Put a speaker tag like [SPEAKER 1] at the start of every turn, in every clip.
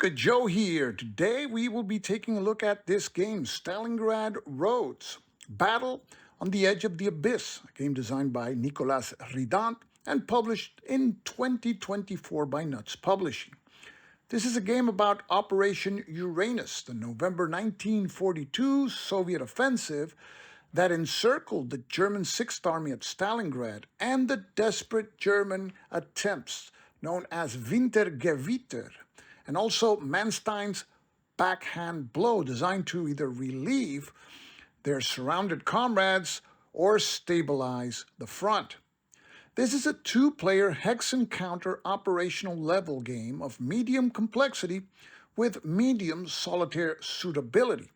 [SPEAKER 1] Stupid Joe here. Today we will be taking a look at this game, Stalingrad Roads, Battle on the Edge of the Abyss, a game designed by Nicholas Rident and published in 2024 by Nuts Publishing. This is a game about Operation Uranus, the November 1942 Soviet offensive that encircled the German Sixth Army at Stalingrad and the desperate German attempts known as Wintergewitter, and also Manstein's backhand blow designed to either relieve their surrounded comrades or stabilize the front. This is a two-player hex encounter operational level game of medium complexity with medium solitaire suitability.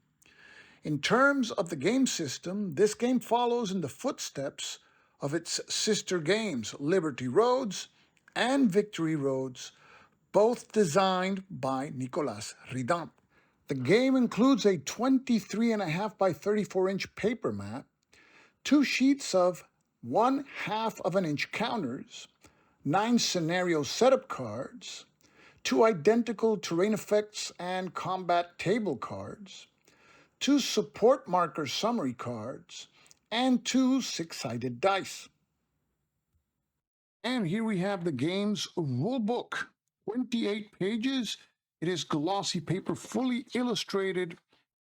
[SPEAKER 1] In terms of the game system, this game follows in the footsteps of its sister games, Liberty Roads and Victory Roads, both designed by Nicholas Rident. The game includes a 23.5 by 34-inch paper map, two sheets of 1/2 of an inch counters, 9 scenario setup cards, 2 identical terrain effects and combat table cards, 2 support marker summary cards, and 2 6-sided dice. And here we have the game's rulebook. 28 pages. It is glossy paper, fully illustrated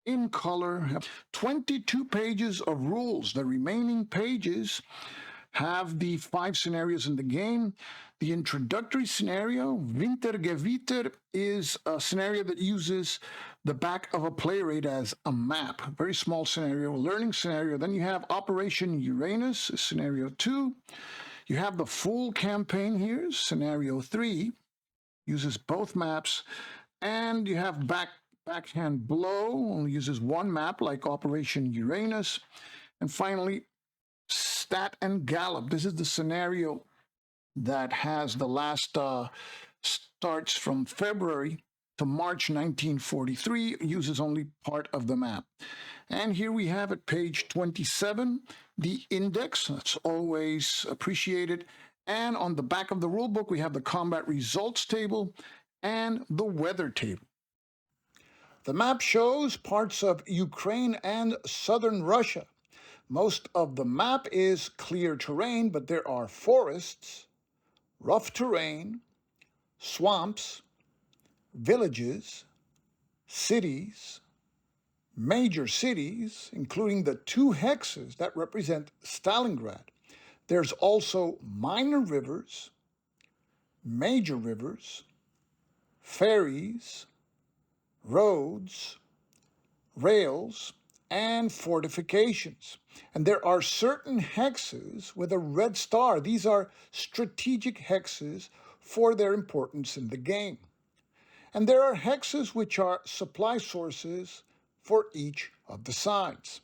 [SPEAKER 1] in color. 22 pages of rules. The remaining pages have the 5 scenarios in the game. The introductory scenario, Wintergewitter, is a scenario that uses the back of a player aid as a map. A very small scenario, a learning scenario. Then you have Operation Uranus, scenario 2. You have the full campaign here, scenario 3, uses both maps, and you have backhand blow, only uses one map like Operation Uranus, and finally, stat and gallop. This is the scenario that has the last starts from February to March 1943, uses only part of the map. And here we have at page 27, the index. That's always appreciated. And on the back of the rulebook, we have the combat results table and the weather table. The map shows parts of Ukraine and southern Russia. Most of the map is clear terrain, but there are forests, rough terrain, swamps, villages, cities, major cities, including the 2 hexes that represent Stalingrad. There's also minor rivers, major rivers, ferries, roads, rails, and fortifications. And there are certain hexes with a red star. These are strategic hexes for their importance in the game. And there are hexes which are supply sources for each of the sides.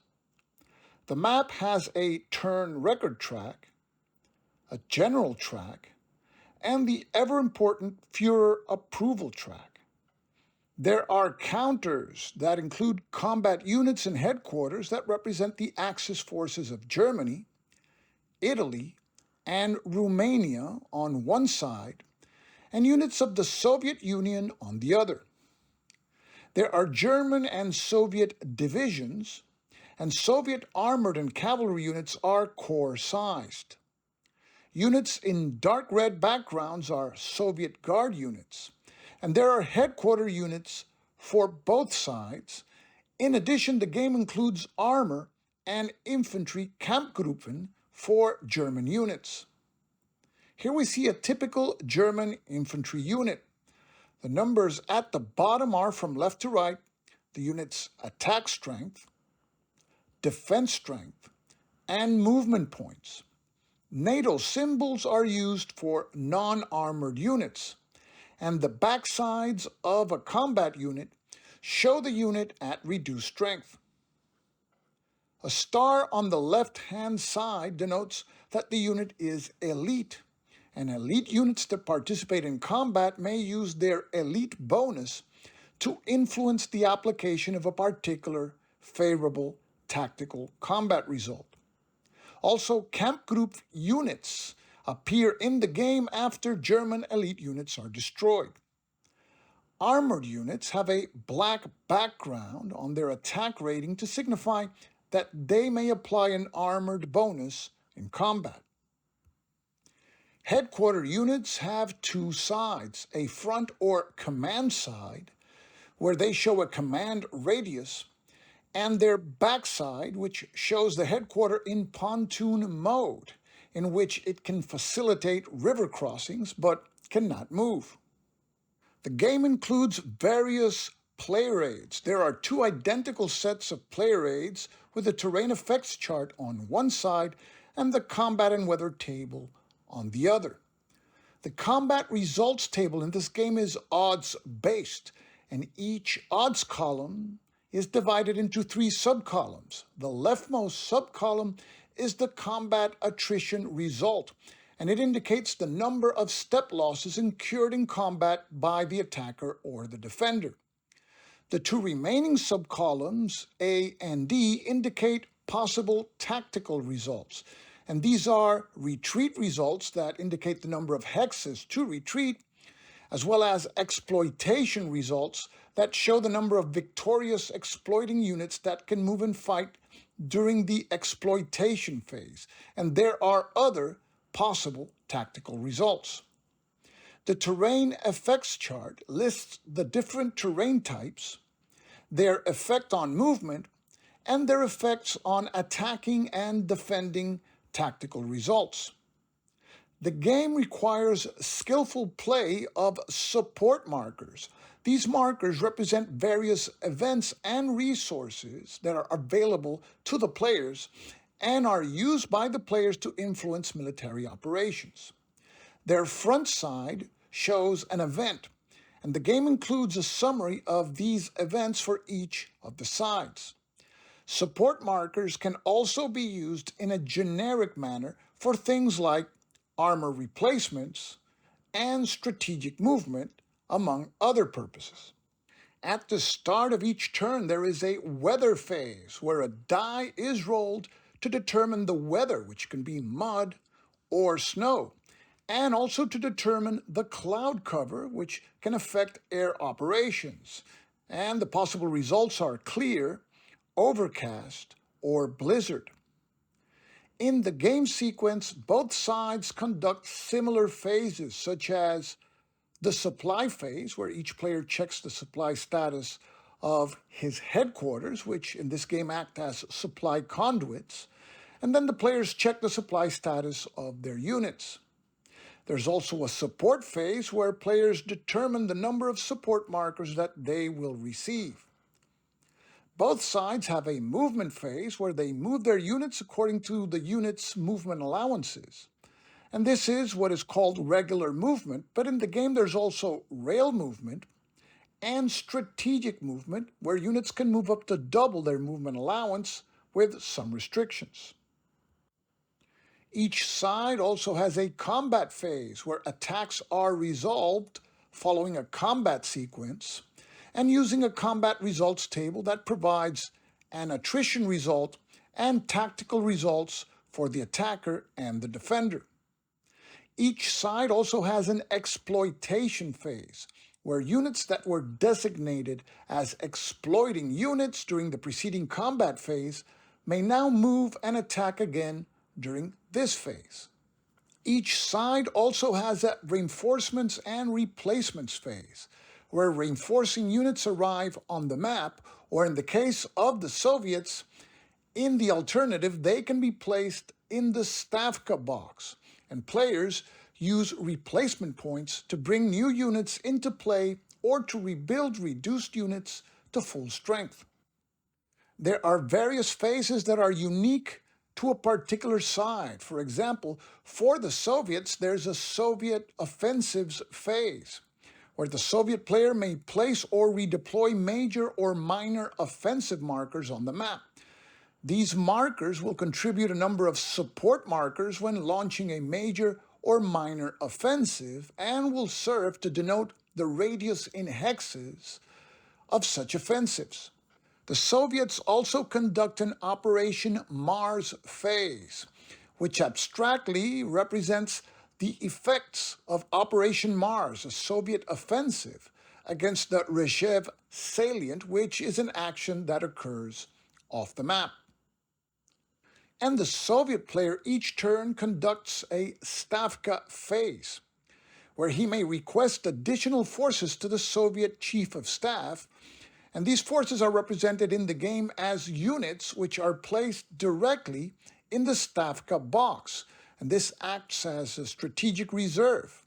[SPEAKER 1] The map has a turn record track, a general track, and the ever-important Führer approval track. There are counters that include combat units and headquarters that represent the Axis forces of Germany, Italy, and Romania on one side, and units of the Soviet Union on the other. There are German and Soviet divisions, and Soviet armored and cavalry units are corps-sized. Units in dark red backgrounds are Soviet Guard units, and there are headquarter units for both sides. In addition, the game includes armor and infantry Kampfgruppen for German units. Here we see a typical German infantry unit. The numbers at the bottom are from left to right, the unit's attack strength, defense strength, and movement points. NATO symbols are used for non-armored units, and the backsides of a combat unit show the unit at reduced strength. A star on the left-hand side denotes that the unit is elite, and elite units that participate in combat may use their elite bonus to influence the application of a particular favorable tactical combat result. Also, Kampfgruppe units appear in the game after German elite units are destroyed. Armored units have a black background on their attack rating to signify that they may apply an armored bonus in combat. Headquarter units have two sides, a front or command side, where they show a command radius, and their backside, which shows the headquarter in pontoon mode, in which it can facilitate river crossings but cannot move. The game includes various player aids. There are two identical sets of player aids with the terrain effects chart on one side and the combat and weather table on the other. The combat results table in this game is odds-based, and each odds column is divided into three subcolumns. The leftmost subcolumn is the combat attrition result, and it indicates the number of step losses incurred in combat by the attacker or the defender. The two remaining subcolumns, A and D, indicate possible tactical results, and these are retreat results that indicate the number of hexes to retreat, as well as exploitation results that show the number of victorious exploiting units that can move and fight during the exploitation phase, and there are other possible tactical results. The terrain effects chart lists the different terrain types, their effect on movement, and their effects on attacking and defending tactical results. The game requires skillful play of support markers. These markers represent various events and resources that are available to the players and are used by the players to influence military operations. Their front side shows an event, and the game includes a summary of these events for each of the sides. Support markers can also be used in a generic manner for things like armor replacements and strategic movement, among other purposes. At the start of each turn, there is a weather phase where a die is rolled to determine the weather, which can be mud or snow, and also to determine the cloud cover, which can affect air operations. And the possible results are clear, overcast, or blizzard. In the game sequence, both sides conduct similar phases, such as the supply phase, where each player checks the supply status of his headquarters, which in this game act as supply conduits, and then the players check the supply status of their units. There's also a support phase where players determine the number of support markers that they will receive. Both sides have a movement phase where they move their units according to the unit's movement allowances. And this is what is called regular movement, but in the game there's also rail movement and strategic movement, where units can move up to double their movement allowance with some restrictions. Each side also has a combat phase where attacks are resolved following a combat sequence and using a combat results table that provides an attrition result and tactical results for the attacker and the defender. Each side also has an exploitation phase, where units that were designated as exploiting units during the preceding combat phase may now move and attack again during this phase. Each side also has a reinforcements and replacements phase, where reinforcing units arrive on the map, or in the case of the Soviets, in the alternative, they can be placed in the Stavka box, and players use replacement points to bring new units into play or to rebuild reduced units to full strength. There are various phases that are unique to a particular side. For example, for the Soviets, there's a Soviet offensives phase, where the Soviet player may place or redeploy major or minor offensive markers on the map. These markers will contribute a number of support markers when launching a major or minor offensive and will serve to denote the radius in hexes of such offensives. The Soviets also conduct an Operation Mars phase, which abstractly represents the effects of Operation Mars, a Soviet offensive, against the Rzhev salient, which is an action that occurs off the map. And the Soviet player each turn conducts a Stavka phase, where he may request additional forces to the Soviet Chief of Staff, and these forces are represented in the game as units which are placed directly in the Stavka box, and this acts as a strategic reserve.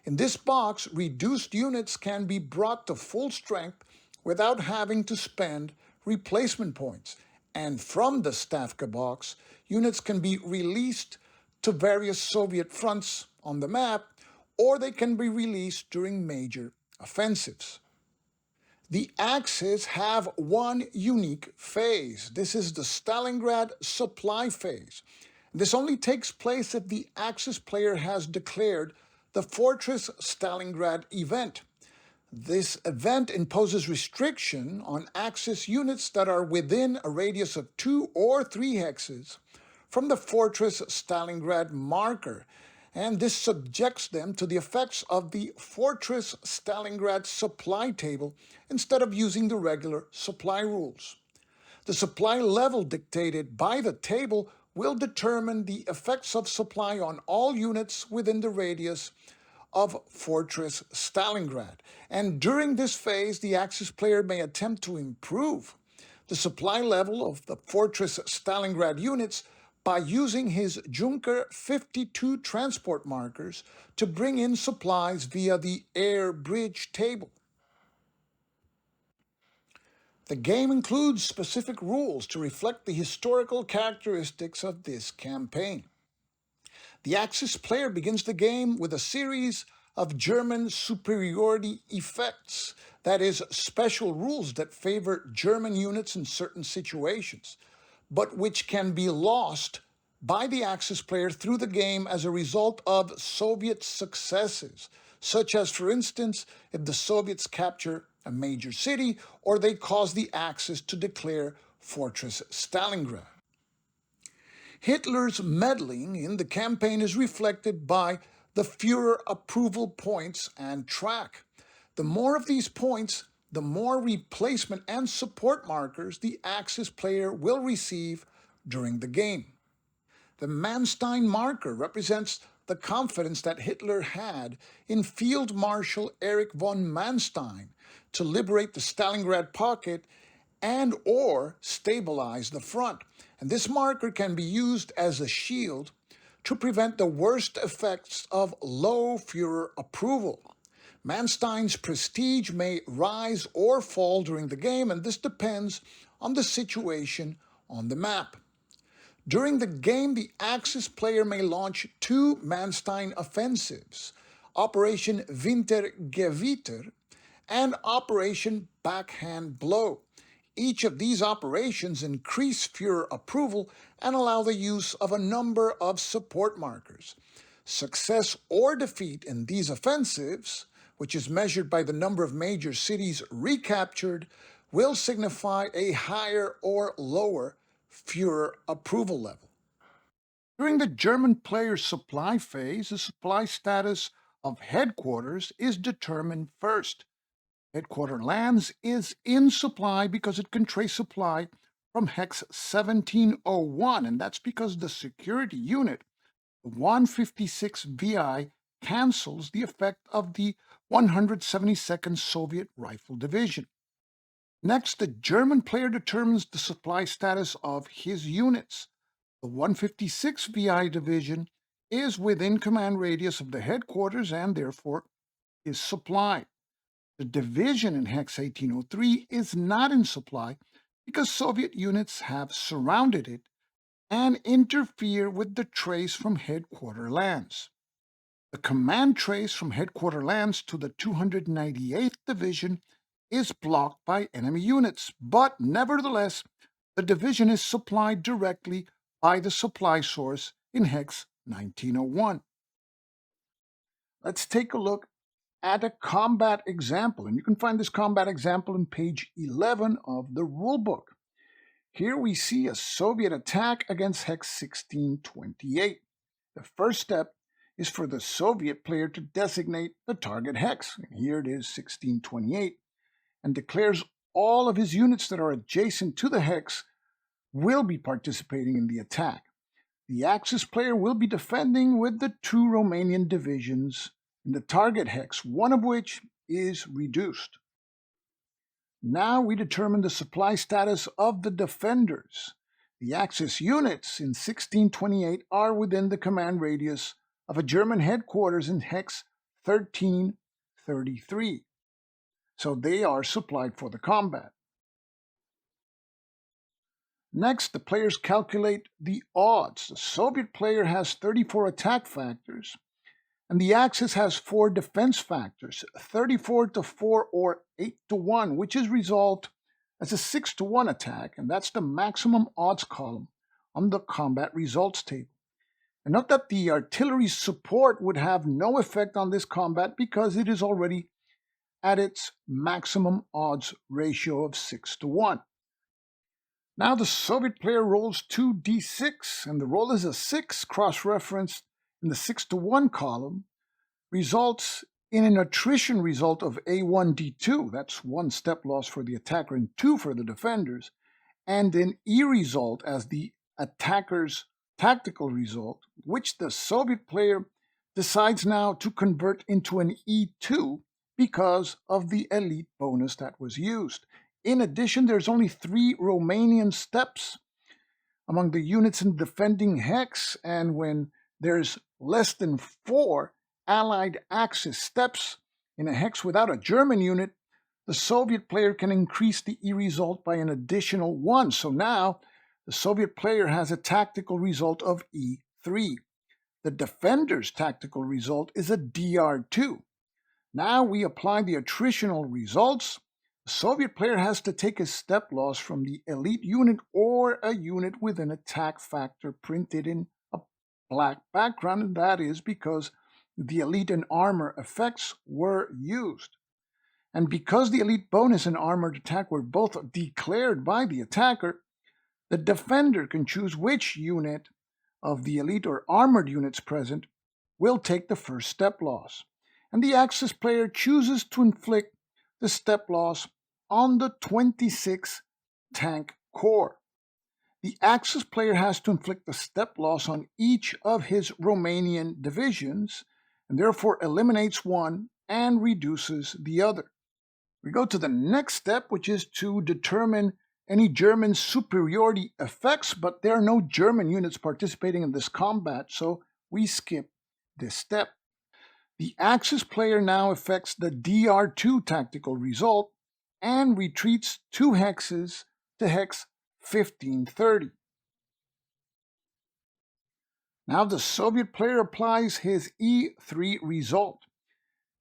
[SPEAKER 1] In this box, reduced units can be brought to full strength without having to spend replacement points. And from the Stavka box, units can be released to various Soviet fronts on the map, or they can be released during major offensives. The Axis have one unique phase. This is the Stalingrad supply phase. This only takes place if the Axis player has declared the Fortress Stalingrad event. This event imposes restriction on Axis units that are within a radius of 2 or 3 hexes from the Fortress Stalingrad marker, and this subjects them to the effects of the Fortress Stalingrad supply table instead of using the regular supply rules. The supply level dictated by the table will determine the effects of supply on all units within the radius of Fortress Stalingrad. And during this phase, the Axis player may attempt to improve the supply level of the Fortress Stalingrad units by using his Junker 52 transport markers to bring in supplies via the air bridge table. The game includes specific rules to reflect the historical characteristics of this campaign. The Axis player begins the game with a series of German superiority effects, that is, special rules that favor German units in certain situations, but which can be lost by the Axis player through the game as a result of Soviet successes, such as, for instance, if the Soviets capture a major city or they cause the Axis to declare Fortress Stalingrad. Hitler's meddling in the campaign is reflected by the Führer approval points and track. The more of these points, the more replacement and support markers the Axis player will receive during the game. The Manstein marker represents the confidence that Hitler had in Field Marshal Erich von Manstein to liberate the Stalingrad pocket and or stabilize the front. And this marker can be used as a shield to prevent the worst effects of low Führer approval. Manstein's prestige may rise or fall during the game, and this depends on the situation on the map. During the game, the Axis player may launch 2 Manstein offensives, Operation Wintergewitter and Operation Backhand Blow. Each of these operations increase Führer approval and allow the use of a number of support markers. Success or defeat in these offensives, which is measured by the number of major cities recaptured, will signify a higher or lower Führer approval level. During the German player's supply phase, the supply status of headquarters is determined first. Headquarter lands is in supply because it can trace supply from hex 1701, and that's because the security unit, the 156 VI, cancels the effect of the 172nd Soviet Rifle Division. Next, the German player determines the supply status of his units. The 156 VI division is within command radius of the headquarters and therefore is supplied. The division in Hex 1803 is not in supply because Soviet units have surrounded it and interfere with the trace from headquarter lands. The command trace from headquarter lands to the 298th Division is blocked by enemy units, but nevertheless, the division is supplied directly by the supply source in Hex 1901. Let's take a look at a combat example, and you can find this combat example on page 11 of the rulebook. Here we see a Soviet attack against Hex 1628. The first step is for the Soviet player to designate the target hex, and here it is 1628, and declares all of his units that are adjacent to the hex will be participating in the attack. The Axis player will be defending with the 2 Romanian divisions in the target hex, one of which is reduced. Now we determine the supply status of the defenders. The Axis units in 1628 are within the command radius of a German headquarters in hex 1333. So they are supplied for the combat. Next, the players calculate the odds. The Soviet player has 34 attack factors, and the Axis has 4 defense factors, 34-4 or 8-1, which is resolved as a 6-1 attack, and that's the maximum odds column on the combat results table. And note that the artillery support would have no effect on this combat because it is already at its maximum odds ratio of 6-1. Now the Soviet player rolls 2d6, and the roll is a 6, cross-referenced in the 6-1 column, results in an attrition result of A1d2, that's 1 step loss for the attacker and 2 for the defenders, and an E result as the attacker's tactical result, which the Soviet player decides now to convert into an E2 because of the elite bonus that was used. In addition, there's only 3 Romanian steps among the units in defending hex, and when there's less than 4 Allied Axis steps in a hex without a German unit, the Soviet player can increase the E result by an additional 1. So now the Soviet player has a tactical result of E3. The defender's tactical result is a DR2. Now we apply the attritional results. The Soviet player has to take a step loss from the elite unit or a unit with an attack factor printed in a black background, and that is because the elite and armor effects were used. And because the elite bonus and armored attack were both declared by the attacker, the defender can choose which unit of the elite or armored units present will take the first step loss. And the Axis player chooses to inflict the step loss on the 26 tank corps. The Axis player has to inflict the step loss on each of his Romanian divisions, and therefore eliminates one and reduces the other. We go to the next step, which is to determine any German superiority effects, but there are no German units participating in this combat, so we skip this step. The Axis player now effects the DR2 tactical result and retreats 2 hexes to hex 1530. Now the Soviet player applies his E3 result.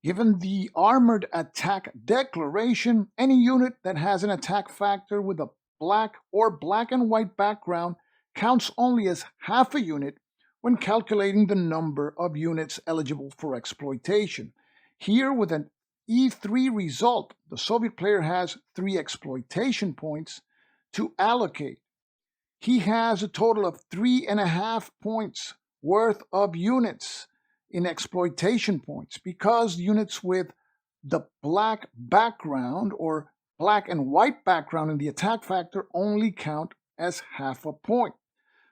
[SPEAKER 1] Given the armored attack declaration, any unit that has an attack factor with a black or black and white background counts only as half a unit when calculating the number of units eligible for exploitation. Here, with an E3 result, the Soviet player has 3 exploitation points to allocate. He has a total of 3.5 points worth of units in exploitation points because units with the black background or black and white background in the attack factor only count as half a point.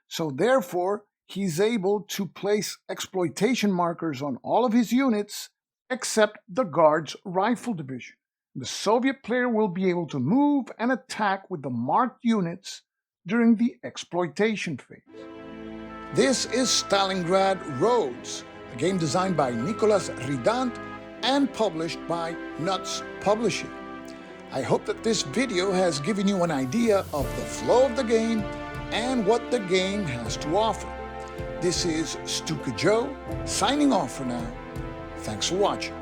[SPEAKER 1] So therefore, he's able to place exploitation markers on all of his units except the Guards Rifle Division. The Soviet player will be able to move and attack with the marked units during the exploitation phase. This is Stalingrad Roads, a game designed by Nicholas Rident and published by Nuts Publishing. I hope that this video has given you an idea of the flow of the game and what the game has to offer. This is Stuka Joe, signing off for now. Thanks for watching.